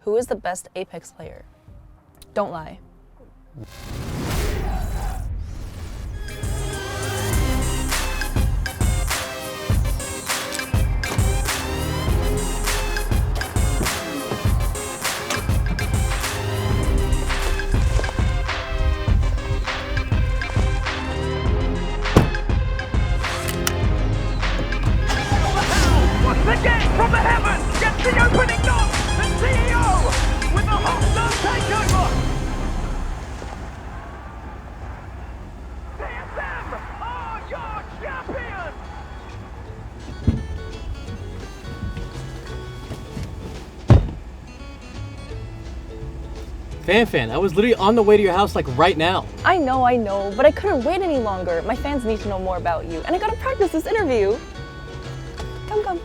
who is the best Apex player? Don't lie. Again from the heavens gets the opening knock. The CEO with the hostile takeover. TSM are your champions. FanFan, I was literally on the way to your house like right now. I know, but I couldn't wait any longer. My fans need to know more about you, and I gotta practice this interview. Come.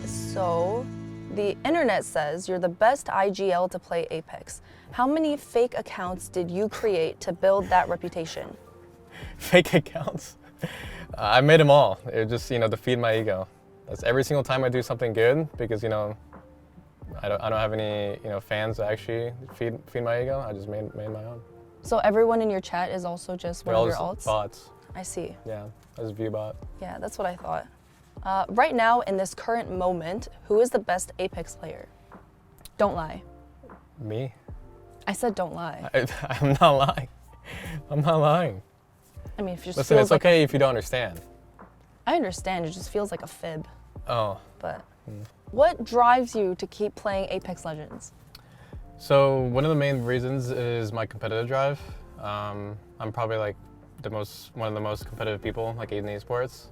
So, the internet says you're the best IGL to play Apex. How many fake accounts did you create to build that reputation? Fake accounts? I made them all. It was just, to feed my ego. That's every single time I do something good because, I don't have any, fans that actually feed my ego. I just made my own. So everyone in your chat is also just one of your alts? Bots. I see. Yeah, I just view bot. Yeah, that's what I thought. Right now, in this current moment, who is the best Apex player? Don't lie. Me? I said don't lie. I'm not lying. I'm not lying. I mean, if you just Listen, it's like okay if you don't understand. I understand, it just feels like a fib. Oh. But what drives you to keep playing Apex Legends? So one of the main reasons is my competitive drive. I'm probably like one of the most competitive people like in esports.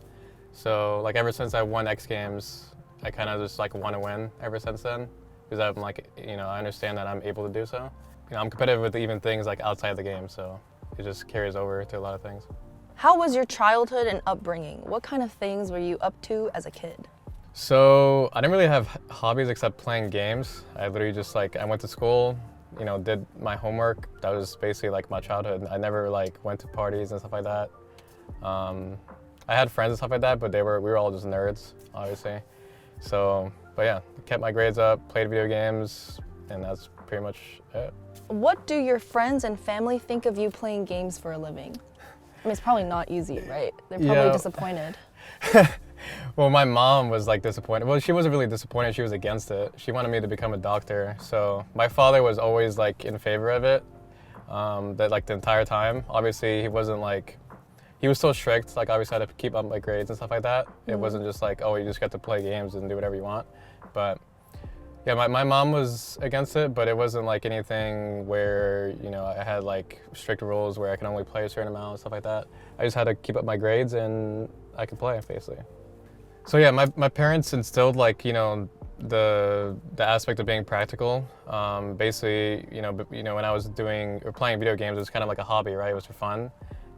So like ever since I won X Games, I kind of just like want to win ever since then because I'm like, I understand that I'm able to do so. I'm competitive with even things like outside the game, so it just carries over to a lot of things. How was your childhood and upbringing? What kind of things were you up to as a kid? So I didn't really have hobbies except playing games. I literally just I went to school, did my homework. That was basically like my childhood. I never went to parties and stuff like that. I had friends and stuff like that, but we were all just nerds, obviously. So, but yeah, kept my grades up, played video games, and that's pretty much it. What do your friends and family think of you playing games for a living? I mean, it's probably not easy, right? They're probably disappointed. Well, my mom was disappointed. Well, she wasn't really disappointed, she was against it. She wanted me to become a doctor. So my father was always in favor of it, the entire time. Obviously, he wasn't he was so strict, obviously I had to keep up my grades and stuff like that. It wasn't just oh, you just get to play games and do whatever you want. But yeah, my mom was against it, but it wasn't anything where, I had strict rules where I can only play a certain amount and stuff like that. I just had to keep up my grades and I could play, basically. So yeah, my parents instilled the aspect of being practical. Basically, when I was playing video games, it was kind of like a hobby, right? It was for fun.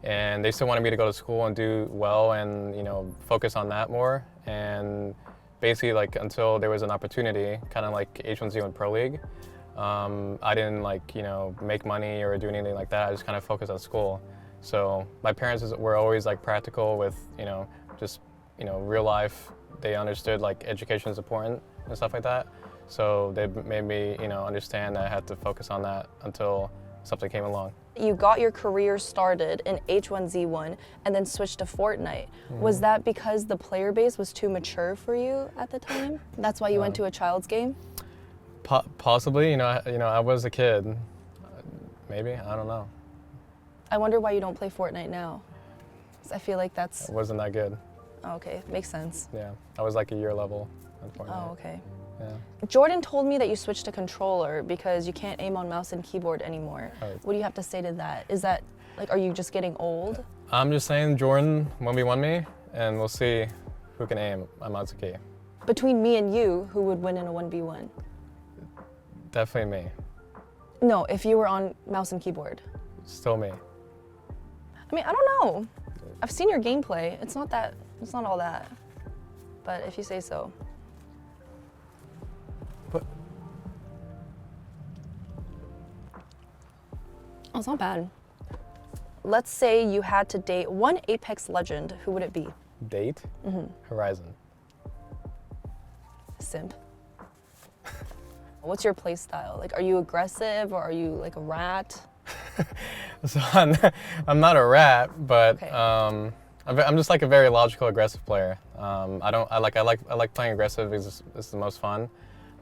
And they still wanted me to go to school and do well and, focus on that more. And basically, until there was an opportunity, kind of like H1Z1 Pro League, I didn't make money or do anything like that. I just kind of focused on school. So my parents were always practical with, just, real life. They understood education is important and stuff like that. So they made me, understand that I had to focus on that until something came along. You got your career started in H1Z1 and then switched to Fortnite. Was that because the player base was too mature for you at the time? That's why you went to a child's game? Possibly, I was a kid. Maybe, I don't know. I wonder why you don't play Fortnite now. 'Cause I feel like It wasn't that good. Oh, okay, makes sense. Yeah, I was a year level on Fortnite. Oh, okay. Yeah. Jordan told me that you switched to controller because you can't aim on mouse and keyboard anymore. Right. What do you have to say to that? Is that, are you just getting old? I'm just saying Jordan 1v1 me, and we'll see who can aim on Matsuki. Between me and you, who would win in a 1v1? Definitely me. No, if you were on mouse and keyboard. Still me. I mean, I don't know. I've seen your gameplay. It's not all that. But if you say so. But Oh, it's not bad. let's say you had to date one Apex legend, who would it be? Date? Horizon. Simp. What's your play style? Like, are you aggressive or are you like a rat? So I'm not a rat, but Okay. I'm just like a very logical, aggressive player. I like playing aggressive because it's the most fun.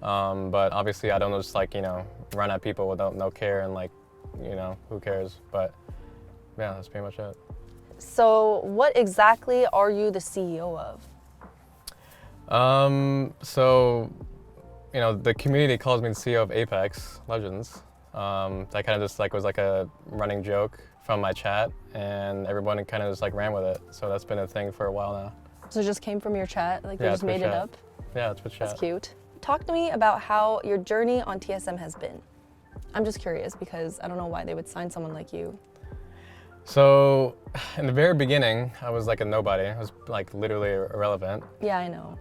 But obviously I don't just like, run at people without no care and like, who cares? But yeah, that's pretty much it. So what exactly are you the CEO of? So, the community calls me the CEO of Apex Legends. That kind of just like was like a running joke from my chat, and everyone kind of just like ran with it. So that's been a thing for a while now. So it just came from your chat? Like you Yeah, just it's with made it chat. up? Yeah, it's with chat. That's cute. Talk to me about how your journey on TSM has been. I'm just curious because I don't know why they would sign someone like you. So, in the very beginning, I was like a nobody. I was like literally irrelevant. Yeah, I know.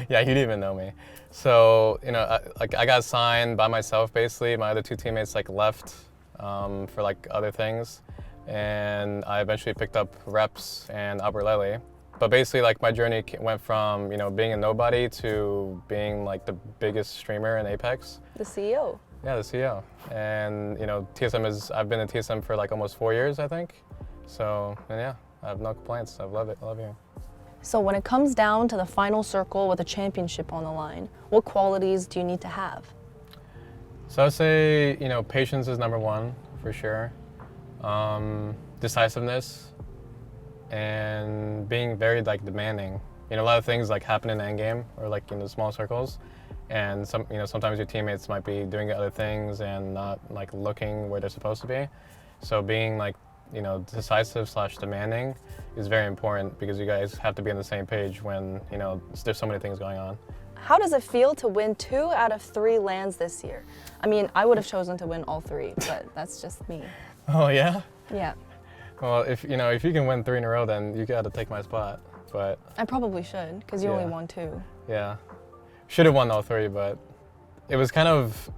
Yeah, you didn't even know me. So, I got signed by myself basically. My other two teammates like left for like other things, and I eventually picked up reps and Aberlele. But basically, like my journey went from being a nobody to being like the biggest streamer in Apex. The CEO. Yeah, the CEO. And I've been in TSM for like almost 4 years, I think. So, and yeah, I have no complaints. I love it. I love you. So when it comes down to the final circle with a championship on the line, what qualities do you need to have? So I'd say, patience is number one for sure. Decisiveness and being very like demanding. A lot of things like happen in the end game or like in the small circles. And sometimes your teammates might be doing other things and not like looking where they're supposed to be. So being like, decisive / demanding is very important because you guys have to be on the same page when, there's so many things going on. How does it feel to win 2 out of 3 lands this year? I mean, I would have chosen to win all 3, but that's just me. Oh yeah? Yeah, Well, if you can win 3 in a row, then you got to take my spot. But I probably should because you only Yeah. won 2. yeah, should have won all 3, but it was kind of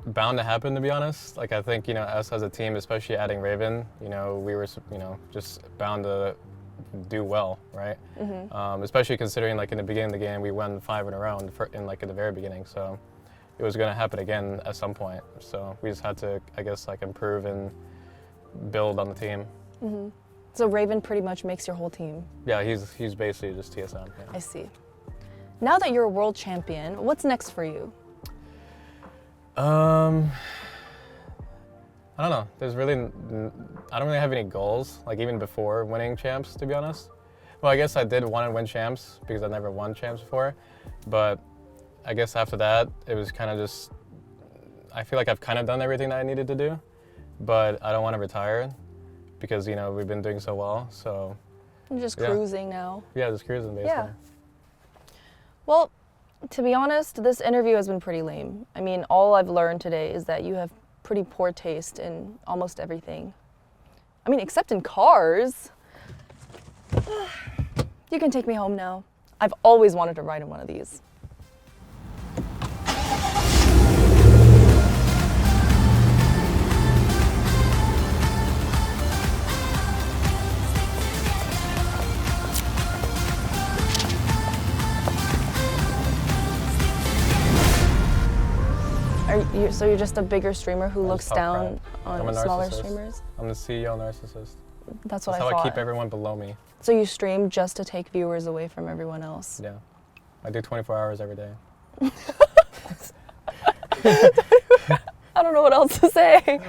bound to happen, to be honest. Like I think us as a team, especially adding Raven, we were just bound to do well, right? Especially considering like in the beginning of the game we won 5 in a row in the very beginning, so it was going to happen again at some point. So we just had to, I guess, like improve and build on the team. So Raven pretty much makes your whole team. Yeah, he's basically just TSM. Yeah. I see. Now that you're a world champion, what's next for you? I don't know. I don't really have any goals, like even before winning champs, to be honest. Well, I guess I did want to win champs because I never won champs before. But I guess after that, it was kind of just, I feel like I've kind of done everything that I needed to do, but I don't want to retire because, we've been doing so well. So You're just Yeah. cruising now. yeah, just cruising basically. Yeah. Well, to be honest, this interview has been pretty lame. I mean, all I've learned today is that you have pretty poor taste in almost everything. I mean, except in cars. You can take me home now. I've always wanted to ride in one of these. So you're just a bigger streamer who looks talk down crap. I'm on a smaller narcissist. streamers? I'm the CEO narcissist. That's what That's I how thought. I keep everyone below me. So you stream just to take viewers away from everyone else? Yeah. I do 24 hours every day. I don't know what else to say.